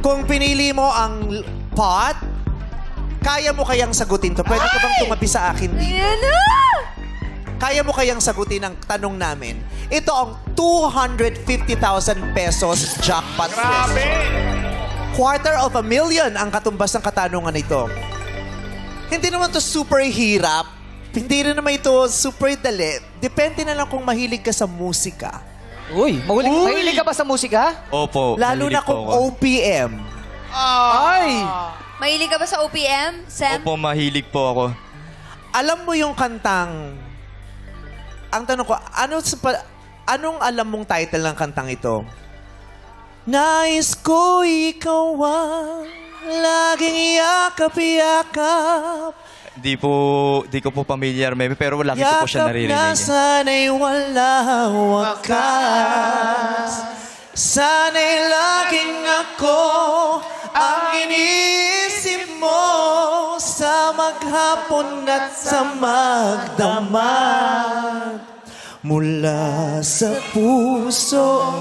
Kung pinili mo ang pot, kaya mo kayang sagutin to? Pwede ka bang tumabi sa akin dito? Ayan na! Kaya mo kayang sagutin ang tanong namin? Ito ang 250,000 pesos jackpot. Grabe! $250,000 ang katumbas ng katanungan nito. Hindi naman to super hirap. Hindi rin naman ito super dali. Depende na lang kung mahilig ka sa musika. Uy, mahilig ka ba sa musika? Opo. Lalo na mahilig kung po ako. OPM. Ay! Mahilig ka ba sa OPM, Sam? Opo, mahilig po ako. Alam mo yung kantang... Ang tanong ko, anong alam mong title ng kantang ito? Nais ko ikaw ang laging yakap-yakap. Di ko po familiar, maybe, pero lagi ko po siya naririnig. Yakap na sana'y wala wakas. Sana'y laging ako ang iniisip mo sa maghapon at sa magdamag. Mula sa puso.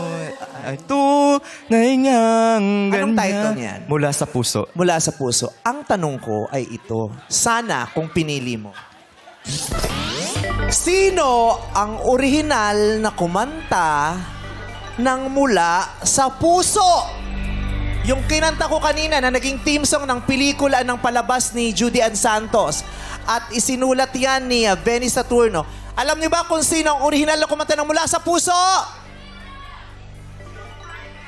Ay, tunay ngang Anong ganyan. title niyan? Mula sa puso. Mula sa puso. Ang tanong ko ay ito. Sana kung pinili mo. Sino ang orihinal na kumanta ng Mula sa Puso? Yung kinanta ko kanina na naging theme song ng pelikula ng palabas ni Judy Ann Santos at isinulat yan ni Benny Saturno. Alam niyo ba kung sino ang orihinal na kumanta ng Mula sa Puso?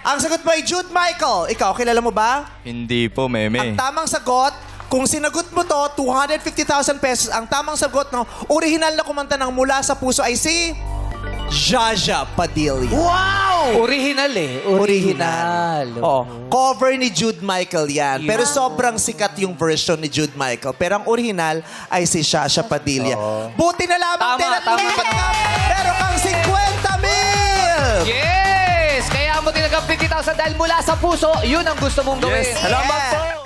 Ang sagot mo ay Jude Michael. Ikaw, kilala mo ba? Hindi po, meme. Ang tamang sagot, kung sinagot mo to, 250,000 pesos. Ang tamang sagot ng orihinal na kumanta ng Mula sa Puso ay si Jaja Padilla. Wow! Original eh. Original. Oh, cover ni Jude Michael yan. Pero sobrang sikat yung version ni Jude Michael. Pero ang original ay si Jaja Padilla. Buti na lamang din at Tama. lumipat ka. Meron kang 50,000! Yes! Kaya mo tinagap 50,000 dahil mula sa puso, yun ang gusto mong gawin. Yes. Salamat Yeah. po!